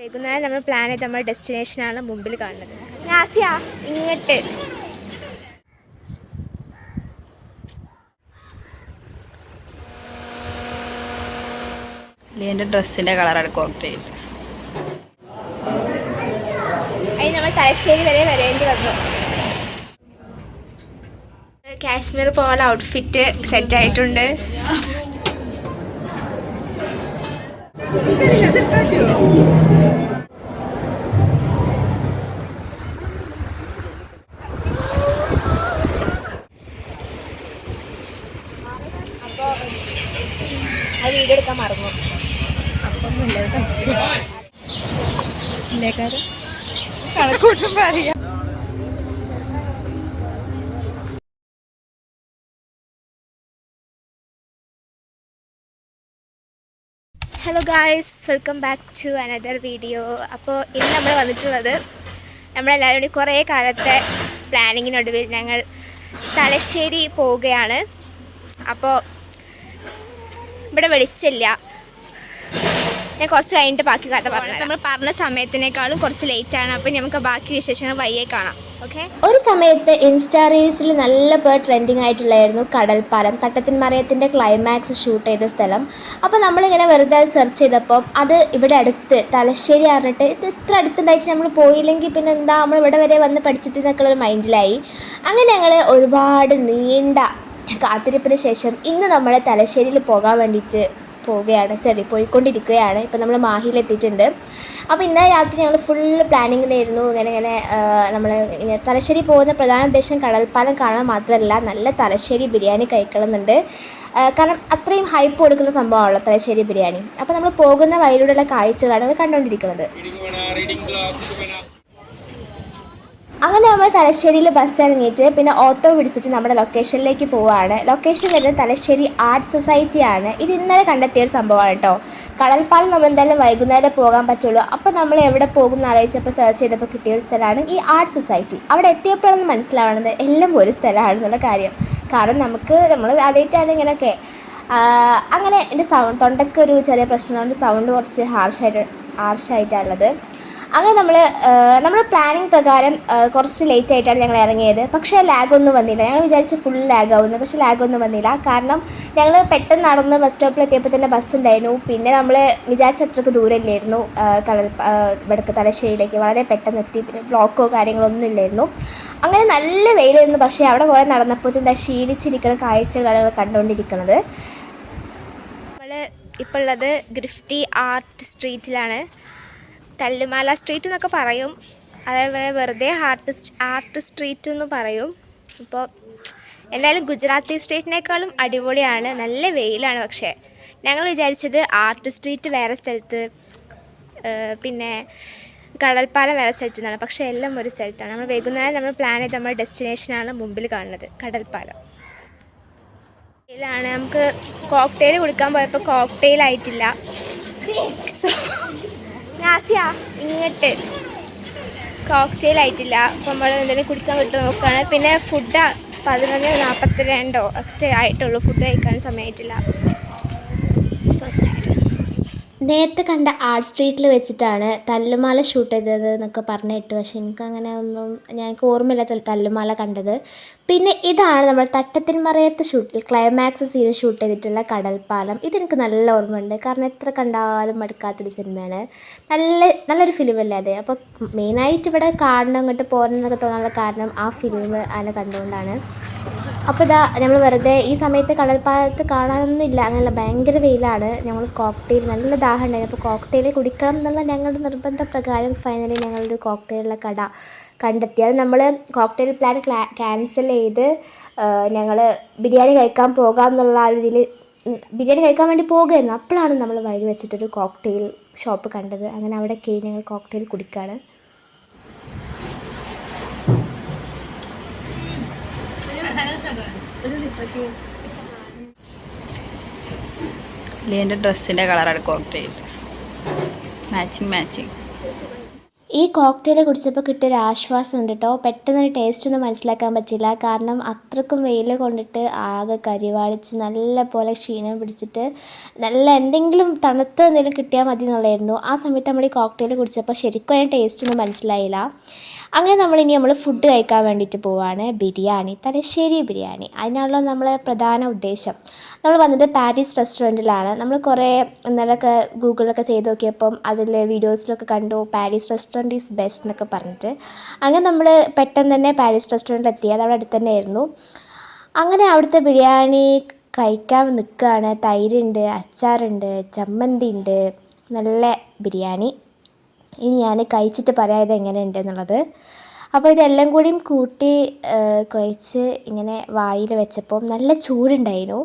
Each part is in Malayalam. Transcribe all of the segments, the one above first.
വൈകുന്നേരം നമ്മൾ പ്ലാൻ ചെയ്ത് നമ്മുടെ ഡെസ്റ്റിനേഷനാണ് മുമ്പിൽ കാണുന്നത്. നാസിയ ഇങ്ങോട്ട് എൻ്റെ ഡ്രസ്സിൻ്റെ കളറാണ് കോക്ടെയിൽ. അതിന് നമ്മൾ തലശ്ശേരി വരെ വരേണ്ടി വന്നു. കാശ്മീർ പോകാനുള്ള ഔട്ട്ഫിറ്റ് സെറ്റ് ആയിട്ടുണ്ട്. അപ്പോൾ ആ വീഡിയോ എടുക്കാൻ മറന്നു. കണക്കൂട്ടും പറയാം. Hello guys, welcome back to another video. അപ്പോൾ ഇന്ന് നമ്മൾ വന്നിട്ടുള്ളത് നമ്മളെല്ലാവരും കൂടി കുറേ കാലത്തെ പ്ലാനിങ്ങിനൊടുവിൽ ഞങ്ങൾ തലശ്ശേരി പോവുകയാണ്. അപ്പോൾ ഇവിടെ വെളിച്ചില്ല. ഞാൻ കുറച്ച് കഴിഞ്ഞിട്ട് ബാക്കി കഥ പറഞ്ഞു. നമ്മൾ പറഞ്ഞ സമയത്തിനേക്കാളും കുറച്ച് ലേറ്റാണ്. അപ്പോൾ നമുക്ക് ബാക്കി വിശേഷങ്ങൾ വയ്യേ കാണാം. ഓക്കെ. ഒരു സമയത്ത് ഇൻസ്റ്റാ റീൽസിൽ നല്ല പേർ ട്രെൻഡിങ് ആയിട്ടുള്ളായിരുന്നു കടൽപ്പാലം, തട്ടത്തിൻമറയത്തിൻ്റെ ക്ലൈമാക്സ് ഷൂട്ട് ചെയ്ത സ്ഥലം. അപ്പോൾ നമ്മളിങ്ങനെ വെറുതെ സെർച്ച് ചെയ്തപ്പോൾ അത് ഇവിടെ അടുത്ത് തലശ്ശേരി പറഞ്ഞിട്ട് ഇത് ഇത്ര അടുത്തുണ്ടായിട്ട് നമ്മൾ പോയില്ലെങ്കിൽ പിന്നെ എന്താ, നമ്മൾ ഇവിടെ വരെ വന്ന് പഠിച്ചിട്ട് എന്നൊക്കെയുള്ളൊരു മൈൻഡിലായി. അങ്ങനെ ഞങ്ങൾ ഒരുപാട് നീണ്ട കാത്തിരിപ്പിന് ശേഷം ഇന്ന് നമ്മൾ തലശ്ശേരിയിൽ പോകാൻ വേണ്ടിയിട്ട് പോയിക്കൊണ്ടിരിക്കുകയാണ്. ഇപ്പം നമ്മൾ മാഹിയിലെത്തിയിട്ടുണ്ട്. അപ്പോൾ ഇന്നലെ രാത്രി ഞങ്ങൾ ഫുള്ള് പ്ലാനിങ്ങിലായിരുന്നു. ഇങ്ങനെ നമ്മൾ തലശ്ശേരി പോകുന്ന പ്രധാന ഉദ്ദേശം കടൽപ്പാലം കാണാൻ മാത്രമല്ല, നല്ല തലശ്ശേരി ബിരിയാണി കഴിക്കണമെന്നുണ്ട്. കാരണം അത്രയും ഹൈപ്പ് കൊടുക്കുന്ന സംഭവമാണല്ലോ തലശ്ശേരി ബിരിയാണി. അപ്പോൾ നമ്മൾ പോകുന്ന വഴിയിലൂടെയുള്ള കാഴ്ചകളാണ് അത് കണ്ടുകൊണ്ടിരിക്കുന്നത്. അങ്ങനെ നമ്മൾ തലശ്ശേരിയിൽ ബസ് ഇറങ്ങിയിട്ട് പിന്നെ ഓട്ടോ പിടിച്ചിട്ട് നമ്മുടെ ലൊക്കേഷനിലേക്ക് പോവുകയാണ്. ലൊക്കേഷൻ വരുന്നത് തലശ്ശേരി ആർട്ട് സൊസൈറ്റിയാണ്. ഇത് ഇന്നലെ കണ്ടെത്തിയൊരു സംഭവമാണ് കേട്ടോ. കടൽപ്പാലം നമ്മൾ എന്തായാലും വൈകുന്നേരം പോകാൻ പറ്റുള്ളൂ. അപ്പോൾ നമ്മൾ എവിടെ പോകും എന്ന് ആലോചിച്ചപ്പോൾ സെർച്ച് ചെയ്തപ്പോൾ കിട്ടിയൊരു സ്ഥലമാണ് ഈ ആർട്ട് സൊസൈറ്റി. അവിടെ എത്തിയപ്പോഴാണ് മനസ്സിലാവുന്നത് എല്ലാം ഒരു സ്ഥലമാണെന്നുള്ള കാര്യം. കാരണം നമ്മൾ ആദ്യമായിട്ടാണ് ഇങ്ങനെയൊക്കെ. അങ്ങനെ എൻ്റെ തൊണ്ടയ്ക്ക് ഒരു ചെറിയ പ്രശ്നമുണ്ട്, സൗണ്ട് കുറച്ച് ഹാർഷായിട്ടുള്ളത്. അങ്ങനെ നമ്മുടെ പ്ലാനിങ് പ്രകാരം കുറച്ച് ലേറ്റ് ആയിട്ടാണ് ഞങ്ങൾ ഇറങ്ങിയത്. പക്ഷേ ലാഗൊന്നും വന്നില്ല. ഞങ്ങൾ വിചാരിച്ച് ഫുൾ ലാഗാവുന്നു, പക്ഷേ ലാഗൊന്നും വന്നില്ല. കാരണം ഞങ്ങൾ പെട്ടെന്ന് നടന്ന് ബസ് സ്റ്റോപ്പിൽ എത്തിയപ്പോൾ തന്നെ ബസ് ഉണ്ടായിരുന്നു. പിന്നെ നമ്മൾ വിചാരിച്ച അത്രയ്ക്ക് ദൂരമില്ലായിരുന്നു ഇവിടേക്ക് തലശ്ശേരിയിലേക്ക്. വളരെ പെട്ടെന്ന് എത്തി. പിന്നെ ബ്ലോക്കോ കാര്യങ്ങളൊന്നും ഇല്ലായിരുന്നു. അങ്ങനെ നല്ല വെയിലായിരുന്നു. പക്ഷേ അവിടെ കുറേ നടന്നപ്പോൾ എന്താ ക്ഷീണിച്ചിരിക്കുന്ന കാഴ്ചകളാണ് കണ്ടുകൊണ്ടിരിക്കുന്നത്. നമ്മൾ ഇപ്പോൾ ഉള്ളത് ഗ്രിഫ്റ്റി ആർട്ട് സ്ട്രീറ്റിലാണ്. കല്ലുമാല സ്ട്രീറ്റ് എന്നൊക്കെ പറയും, അതേപോലെ വെറുതെ ആർട്ട് സ്ട്രീറ്റ് എന്ന് പറയും. ഇപ്പോൾ എന്തായാലും ഗുജറാത്തി സ്ട്രീറ്റിനേക്കാളും അടിപൊളിയാണ്. നല്ല വെയിലാണ്. പക്ഷേ ഞങ്ങൾ വിചാരിച്ചത് ആർട്ട് സ്ട്രീറ്റ് വേറെ സ്ഥലത്ത്, പിന്നെ കടൽപ്പാലം വേറെ സ്ഥലത്ത് നിന്നാണ്. പക്ഷേ എല്ലാം ഒരു സ്ഥലത്താണ്. നമ്മൾ വൈകുന്നേരം നമ്മൾ പ്ലാൻ ചെയ്ത് നമ്മുടെ ഡെസ്റ്റിനേഷനാണ് മുമ്പിൽ കാണുന്നത്, കടൽപ്പാലം. ഇതിലാണ് നമുക്ക് കോക്ടെയിൽ കുടിക്കാൻ പോയപ്പോൾ കോക്ടെയിൽ ആയിട്ടില്ല. നാസിയ ഇങ്ങോട്ട് കോക്ടെയിൽ ആയിട്ടില്ല. അപ്പോൾ നമ്മൾ എന്തെങ്കിലും കുടിക്കാൻ വിട്ട് നോക്കുകയാണ്. പിന്നെ ഫുഡ് 11:42 ഒക്കെ ആയിട്ടുള്ളൂ. ഫുഡ് കഴിക്കാൻ സമയമായിട്ടില്ല. So sad. നേരത്തെ കണ്ട ആർട്ട് സ്ട്രീറ്റിൽ വെച്ചിട്ടാണ് തല്ലുമാല ഷൂട്ട് ചെയ്തത് എന്നൊക്കെ പറഞ്ഞു കേട്ടു. പക്ഷെ എനിക്കങ്ങനെ ഒന്നും ഞങ്ങൾക്ക് ഓർമ്മയില്ല തല്ലുമാല കണ്ടത്. പിന്നെ ഇതാണ് നമ്മൾ തട്ടത്തിൻമറയത്ത് ക്ലൈമാക്സ് സീൻ ഷൂട്ട് ചെയ്തിട്ടുള്ള കടൽപ്പാലം. ഇതെനിക്ക് നല്ല ഓർമ്മയുണ്ട്. കാരണം എത്ര കണ്ടാലും മടുക്കാത്തൊരു സിനിമയാണ്. നല്ലൊരു ഫിലിമല്ലേ അത്. അപ്പോൾ മെയിനായിട്ട് ഇവിടെ കാണണം, ഇങ്ങോട്ട് പോരണം എന്നൊക്കെ തോന്നാനുള്ള കാരണം ആ ഫിലിം ആണ് കണ്ടുകൊണ്ടാണ്. അപ്പോൾ ഇതാ നമ്മൾ വെറുതെ ഈ സമയത്ത് കടൽപ്പാലത്ത് കാണാനൊന്നുമില്ല, അങ്ങനെയല്ല, ഭയങ്കര വെയിലാണ്. ഞങ്ങൾ കോക്ടെയിൽ നല്ല ദാഹം ഉണ്ടായിരുന്നു. അപ്പോൾ കോക്ടെയിൽ കുടിക്കണം എന്നുള്ള ഞങ്ങളുടെ നിർബന്ധപ്രകാരം ഫൈനലി ഞങ്ങളൊരു കോക്ടെയിലുള്ള കട കണ്ടെത്തി. അത് നമ്മൾ കോക്ടെയിൽ പ്ലാൻ ക്യാൻസൽ ചെയ്ത് ഞങ്ങൾ ബിരിയാണി കഴിക്കാൻ പോകാം എന്നുള്ള ആ ഒരു ഇതിൽ ബിരിയാണി കഴിക്കാൻ വേണ്ടി പോകുമായിരുന്നു. അപ്പോഴാണ് നമ്മൾ വഴി വെച്ചിട്ടൊരു കോക്ടെയിൽ ഷോപ്പ് കണ്ടത്. അങ്ങനെ അവിടെ കയറി ഞങ്ങൾ കോക്ടെയിൽ കുടിക്കുകയാണ്. എൻ്റെ ഡ്രസ്സിൻ്റെ കളറാണ് കോക്ടെയിൽ. മാച്ചിങ്. ഈ കോക്ടെയിൽ കുടിച്ചപ്പോൾ കിട്ടിയൊരു ആശ്വാസം ഉണ്ട് കേട്ടോ. പെട്ടെന്ന് ടേസ്റ്റ് ഒന്നും മനസ്സിലാക്കാൻ പറ്റില്ല, കാരണം അത്രക്കും വെയിൽ കൊണ്ടിട്ട് ആകെ കരിവാളിച്ച് നല്ല പോലെ ക്ഷീണം പിടിച്ചിട്ട് നല്ല എന്തെങ്കിലും തണുത്ത എന്തെങ്കിലും കിട്ടിയാൽ മതി എന്നുള്ളതായിരുന്നു. ആ സമയത്ത് നമ്മൾ ഈ കോക്ടെയിൽ കുടിച്ചപ്പോൾ ശരിക്കും അതിന് ടേസ്റ്റ് ഒന്നും മനസ്സിലായില്ല. അങ്ങനെ നമ്മൾ ഫുഡ് കഴിക്കാൻ വേണ്ടിയിട്ട് പോവാണ്. ബിരിയാണി, തലശ്ശേരി ബിരിയാണി, അതിനാണല്ലോ നമ്മൾ പ്രധാന ഉദ്ദേശം. നമ്മൾ വന്നത് പാരീസ് റെസ്റ്റോറൻറ്റിലാണ്. നമ്മൾ കുറേ ഇന്നലൊക്കെ ഗൂഗിളിലൊക്കെ ചെയ്ത് നോക്കിയപ്പം അതിൽ വീഡിയോസിലൊക്കെ കണ്ടു പാരീസ് റെസ്റ്റോറൻറ്റ് ഈസ് ബെസ്റ്റ് എന്നൊക്കെ പറഞ്ഞിട്ട്. അങ്ങനെ നമ്മൾ പെട്ടെന്ന് തന്നെ പാരീസ് റെസ്റ്റോറൻറ്റിൽ എത്തി. അത് അവിടെ അടുത്ത് തന്നെ ആയിരുന്നു. അങ്ങനെ അവിടുത്തെ ബിരിയാണി കഴിക്കാൻ നിൽക്കുകയാണ്. തൈരുണ്ട്, അച്ചാറുണ്ട്, ചമ്മന്തി ഉണ്ട്, നല്ല ബിരിയാണി. ഇനി ഞാൻ കഴിച്ചിട്ട് പറയാം ഇത് എങ്ങനെയുണ്ട് എന്നുള്ളത്. അപ്പോൾ ഇതെല്ലാം കൂടിയും കൂട്ടി കുഴച്ച് ഇങ്ങനെ വായിൽ വെച്ചപ്പോൾ നല്ല ചൂടുണ്ടായിരുന്നു.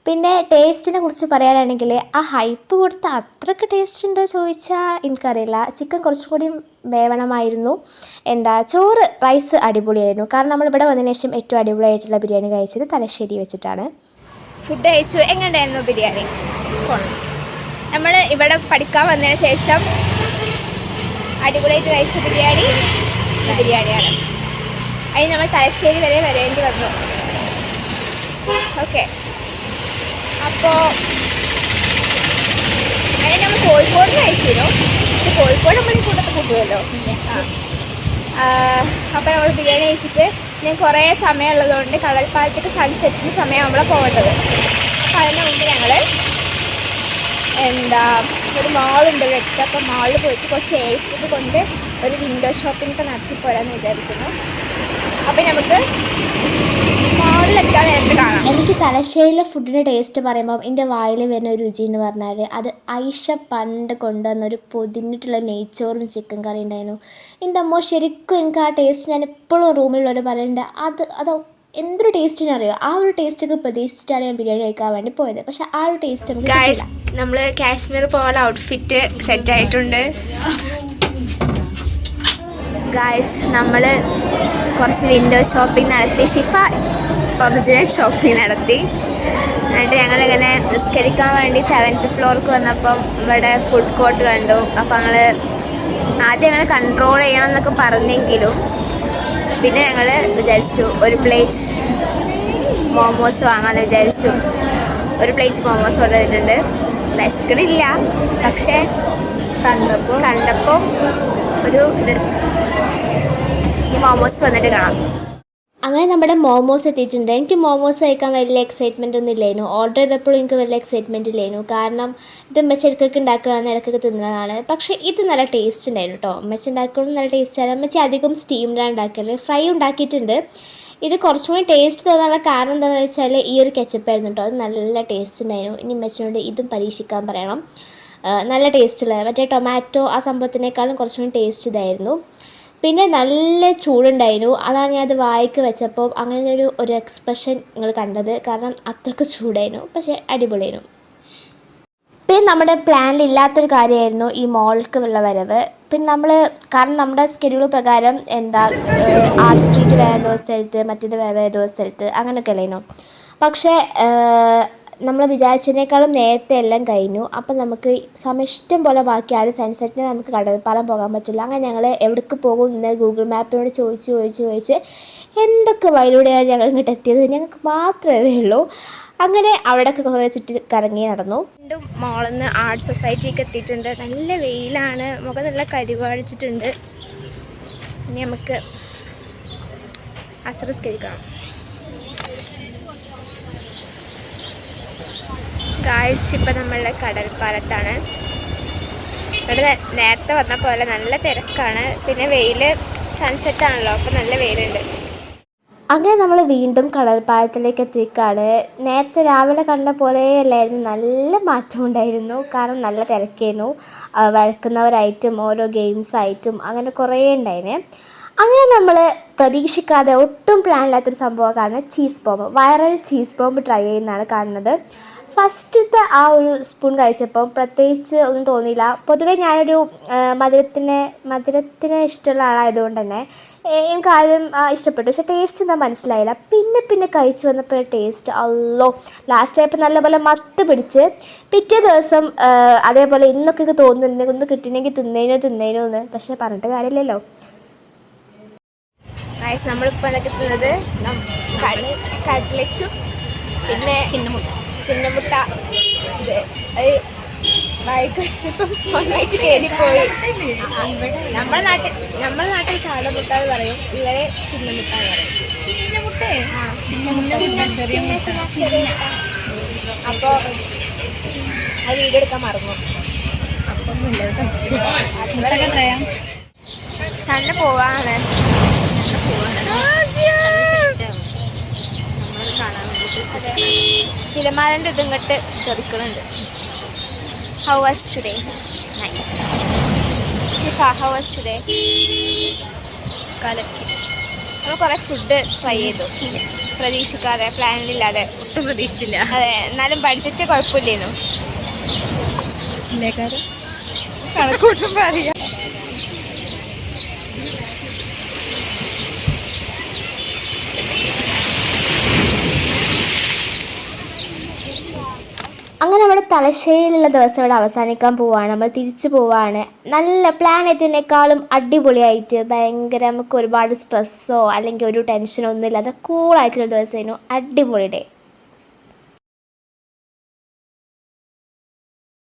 പിന്നെ ടേസ്റ്റിനെ കുറിച്ച് പറയാനാണെങ്കിൽ ആ ഹൈപ്പ് കൊടുത്ത അത്രയ്ക്ക് ടേസ്റ്റ് ഉണ്ടോ ചോദിച്ചാൽ എനിക്കറിയില്ല. ചിക്കൻ കുറച്ചുകൂടി വേവണമായിരുന്നു. ചോറ് റൈസ് അടിപൊളിയായിരുന്നു. കാരണം നമ്മളിവിടെ വന്നതിന് ശേഷം ഏറ്റവും അടിപൊളിയായിട്ടുള്ള ബിരിയാണി കഴിച്ചത് തലശ്ശേരി വെച്ചിട്ടാണ്. ഫുഡ് കഴിച്ചു. എങ്ങനെയുണ്ടായിരുന്നു ബിരിയാണി? നമ്മൾ ഇവിടെ പഠിക്കാൻ വന്നതിന് ശേഷം അടിപൊളിയായിട്ട് കഴിച്ച ബിരിയാണിയാണ്. അതിന് നമ്മൾ തലശ്ശേരി വരെ വരേണ്ടി വന്നു. ഓക്കെ, അപ്പോൾ അതിന് നമ്മൾ കോഴിക്കോട് കഴിച്ചിരുന്നു. കോഴിക്കോട് നമ്മൾ ഈ കൂട്ടത്തിൽ കൂട്ടുമല്ലോ. അപ്പോൾ നമ്മൾ ബിരിയാണി കഴിച്ചിട്ട് ഞാൻ കുറേ സമയമുള്ളതുകൊണ്ട് കടൽപ്പാലത്തേക്ക് സൺസെറ്റിന് സമയം നമ്മളെ പോകേണ്ടത്. അപ്പോൾ അതിന് മുമ്പ് ഞങ്ങൾ ഒരു മാളുണ്ട് ഇവിടെ അടുത്ത്. അപ്പോൾ മാളിൽ പോയിട്ട് കുറച്ച് എഴുതി കൊണ്ട് ഒരു വിൻഡോ ഷോപ്പിംഗ് ഒക്കെ നടത്തിപ്പോരാന്ന് വിചാരിക്കുന്നു. അപ്പോൾ നമുക്ക് മാളിലെത്താൻ നേരത്തെ കാണാം. എനിക്ക് തലശ്ശേരിയിലെ ഫുഡിൻ്റെ ടേസ്റ്റ് പറയുമ്പോൾ എൻ്റെ വായിൽ വരുന്ന ഒരു രുചി എന്ന് പറഞ്ഞാൽ അത് ഐഷ പണ്ട് കൊണ്ടുവന്നൊരു പൊതിഞ്ഞിട്ടുള്ള നെയ്ച്ചോറും ചിക്കൻ കറി ഉണ്ടായിരുന്നു. എൻ്റെ അമ്മ ശരിക്കും എനിക്ക് ആ ടേസ്റ്റ് ഞാൻ എപ്പോഴും റൂമിലുള്ളവർ പറയുന്നുണ്ട്. അത് എന്തൊരു ടേസ്റ്റിന് അറിയോ, ആ ഒരു ടേസ്റ്റൊക്കെ പ്രതീക്ഷിച്ചിട്ടാണ് ഞാൻ ബിരിയാണി കഴിക്കാൻ വേണ്ടി പോയത്. പക്ഷെ ആ ഒരു ടേസ്റ്റ് നമുക്ക് നമ്മൾ കാശ്മീർ പോലെ ഔട്ട്ഫിറ്റ് സെറ്റായിട്ടുണ്ട് ഗായ്സ്. നമ്മൾ കുറച്ച് വിൻഡോ ഷോപ്പിംഗ് നടത്തി, ഷിഫ ഒറിജിനൽ ഷോപ്പിംഗ് നടത്തി. എന്നിട്ട് ഞങ്ങളിങ്ങനെ നിസ്കരിക്കാൻ വേണ്ടി 7th ഫ്ലോർക്ക് വന്നപ്പം ഇവിടെ ഫുഡ് കോർട്ട് കണ്ടു. അപ്പോൾ ഞങ്ങൾ ആദ്യം ഞങ്ങൾ കൺട്രോൾ ചെയ്യണം എന്നൊക്കെ പറഞ്ഞെങ്കിലും പിന്നെ ഞങ്ങൾ വിചാരിച്ചു ഒരു പ്ലേറ്റ് മോമോസ് വാങ്ങാമെന്ന് വിചാരിച്ചു. ഒരു പ്ലേറ്റ് മോമോസ് ഓർഡർ ചെയ്തിട്ടുണ്ട്. വിശക്കണില്ല, പക്ഷേ കണ്ടപ്പോൾ ഒരു ഈ മോമോസ് വന്നിട്ട് കാണാം. അങ്ങനെ നമ്മുടെ മോമോസ് എത്തിയിട്ടുണ്ട്. എനിക്ക് മോമോസ് കഴിക്കാൻ വലിയ എക്സൈറ്റ്മെൻ്റ് ഒന്നും ഇല്ലായിരുന്നു. ഓർഡർ ചെയ്തപ്പോഴും എനിക്ക് വലിയ എക്സൈറ്റ്മെൻറ്റ് ഇല്ലായിരുന്നു. കാരണം ഇത് ഉമ്മച്ചി ഇടയ്ക്കൊക്കെ ഉണ്ടാക്കുകയാണെന്ന് ഇടയ്ക്കൊക്കെ തിന്നതാണ്. പക്ഷേ ഇത് നല്ല ടേസ്റ്റ് ഉണ്ടായിരുന്നു കേട്ടോ. ഉമ്മച്ചി ഉണ്ടാക്കുകയും നല്ല ടേസ്റ്റാണ്. ഉമ്മച്ചി അധികം സ്റ്റീംഡാണ് ഉണ്ടാക്കിയത്. ഫ്രൈ ഉണ്ടാക്കിയിട്ടുണ്ട്. ഇത് കുറച്ചും കൂടി ടേസ്റ്റ് തോന്നാനുള്ള കാരണം എന്താണെന്ന് വെച്ചാൽ ഈ ഒരു കെച്ചപ്പായിരുന്നു കേട്ടോ. അത് നല്ല ടേസ്റ്റ് ഉണ്ടായിരുന്നു. ഇനി ഉമ്മച്ചിനോട് ഇതും പരീക്ഷിക്കാൻ പറയണം. നല്ല ടേസ്റ്റുള്ള മറ്റേ ടൊമാറ്റോ ആ സംഭവത്തിനേക്കാളും കുറച്ചും കൂടി ടേസ്റ്റ് ഇതായിരുന്നു. പിന്നെ നല്ല ചൂടുണ്ടായിരുന്നു. അതാണ് ഞാനത് വായിക്ക് വെച്ചപ്പോൾ അങ്ങനെ ഒരു എക്സ്പ്രഷൻ നിങ്ങൾ കണ്ടത്. കാരണം അത്രയ്ക്ക് ചൂടായിരുന്നു, പക്ഷേ അടിപൊളിയായിരുന്നു. പിന്നെ നമ്മുടെ പ്ലാനിലില്ലാത്തൊരു കാര്യമായിരുന്നു ഈ മോൾക്ക് ഉള്ള വരവ്. പിന്നെ കാരണം നമ്മുടെ സ്കെഡ്യൂൾ പ്രകാരം ആർട്ട് സ്ട്രീറ്റ് വേറെ ഏതോ സ്ഥലത്ത്, മറ്റേത് വേറെ ഏതോ സ്ഥലത്ത്, അങ്ങനെയൊക്കെ അല്ലായിരുന്നു. പക്ഷേ നമ്മൾ വിചാരിച്ചതിനേക്കാളും നേരത്തെ എല്ലാം കഴിഞ്ഞു. അപ്പം നമുക്ക് സമയം ഇഷ്ടം പോലെ ബാക്കിയാണ്. സൺസെറ്റിന് നമുക്ക് കടൽപ്പാലം പോകാൻ പറ്റില്ല. അങ്ങനെ ഞങ്ങൾ എവിടേക്ക് പോകും എന്ന് ഗൂഗിൾ മാപ്പിനോട് ചോദിച്ച് എന്തൊക്കെ വഴിയിലൂടെയാണ് ഞങ്ങൾ ഇങ്ങോട്ട് എത്തിയത് ഞങ്ങൾക്ക് മാത്രമേ ഉള്ളൂ. അങ്ങനെ അവിടെയൊക്കെ കുറേ ചുറ്റി കറങ്ങി നടന്നു. വീണ്ടും മോളിൽ നിന്ന് ആർട്ട് സൊസൈറ്റിക്ക് എത്തിയിട്ടുണ്ട്. നല്ല വെയിലാണ്, മുഖം നല്ല കരിവാഴിച്ചിട്ടുണ്ട്. ഇനി നമുക്ക് അസറസ്കരിക്കണം. ഗായ്സ്, ഇപ്പം നമ്മളുടെ കടൽപ്പാലത്താണ്. ഇവിടെ നേരത്തെ വന്ന പോലെ നല്ല തിരക്കാണ്. പിന്നെ വെയിൽ സൺസെറ്റാണല്ലോ, അപ്പം നല്ല വെയിലുണ്ട്. അങ്ങനെ നമ്മൾ വീണ്ടും കടൽപ്പാലത്തിലേക്ക് എത്തിക്കാണ്. നേരത്തെ രാവിലെ കണ്ട പോലെയല്ലായിരുന്നു, നല്ല മാറ്റമുണ്ടായിരുന്നു. കാരണം നല്ല തിരക്കായിരുന്നു. വരക്കുന്നവരായിട്ടും ഓരോ ഗെയിംസായിട്ടും അങ്ങനെ കുറേ ഉണ്ടായിരുന്നു. അങ്ങനെ നമ്മൾ പ്രതീക്ഷിക്കാതെ ഒട്ടും പ്ലാനില്ലാത്തൊരു സംഭവമാണ് cheese bomb. Viral cheese bomb try ചെയ്യുന്നതാണ് കാണുന്നത്. ഫസ്റ്റത്തെ ആ ഒരു സ്പൂൺ കഴിച്ചപ്പം പ്രത്യേകിച്ച് ഒന്നും തോന്നിയില്ല. പൊതുവേ ഞാനൊരു മധുരത്തിന് ഇഷ്ടമുള്ള ആളായതുകൊണ്ട് തന്നെ എനിക്ക് ആദ്യം ഇഷ്ടപ്പെട്ടു, പക്ഷേ ടേസ്റ്റ് എന്താ മനസ്സിലായില്ല. പിന്നെ പിന്നെ കഴിച്ച് വന്നപ്പോൾ ടേസ്റ്റ് അല്ലോ, ലാസ്റ്റ് ആയപ്പോൾ നല്ലപോലെ മത്ത് പിടിച്ച്. പിറ്റേ ദിവസം അതേപോലെ ഇന്നൊക്കെ ഇത് തോന്നുന്നുണ്ട് ഒന്ന് കിട്ടണമെങ്കിൽ തിന്നേനോ എന്ന്, പക്ഷേ പറഞ്ഞിട്ട് കാര്യമില്ലല്ലോ. നമ്മളിപ്പോൾ അതൊക്കെ തിന്നത് കട്ലറ്റും പിന്നെ ചിന്നമുട്ട. ഇത് അത് വായിക്ക് വെച്ചപ്പം സ്വന്തമായിട്ട് കയറിപ്പോയി. നമ്മളെ നാട്ടിൽ കാടമുട്ട എന്ന് പറയും, ഇവരെ ചിന്നമുട്ട എന്ന് പറയും. അപ്പോൾ അത് വീഡിയോ എടുക്കാൻ മറന്നു. സണ്ണ പോവാണ് തിരമാലൻ്റെ ഇതിങ്ങോട്ട് തെറിക്കണുണ്ട്. How was today? Nice. Shifa, how was today? കലക്കി. നമ്മൾ കുറേ ഫുഡ് ട്രൈ ചെയ്തു, പ്രതീക്ഷിക്കാതെ, പ്ലാനിലില്ലാതെ. ഒട്ടും പ്രതീക്ഷിച്ചില്ല. അതെ, എന്നാലും ബഡ്ജറ്റ് കുഴപ്പമില്ലായിരുന്നു. കണക്ക് കൂട്ടുമ്പോൾ അറിയാം. അങ്ങനെ നമ്മുടെ തലശ്ശേരിയിലുള്ള ദിവസം ഇവിടെ അവസാനിക്കാൻ പോവുകയാണ്. നമ്മൾ തിരിച്ചു പോവുകയാണ്. നല്ല പ്ലാൻ എത്തിയതിനേക്കാളും അടിപൊളിയായിട്ട്, ഭയങ്കര നമുക്ക് ഒരുപാട് സ്ട്രെസ്സോ അല്ലെങ്കിൽ ഒരു ടെൻഷനോ ഒന്നും ഇല്ലാതെ കൂളായിട്ടുള്ള ദിവസമായിരുന്നു. അടിപൊളി ഡേ.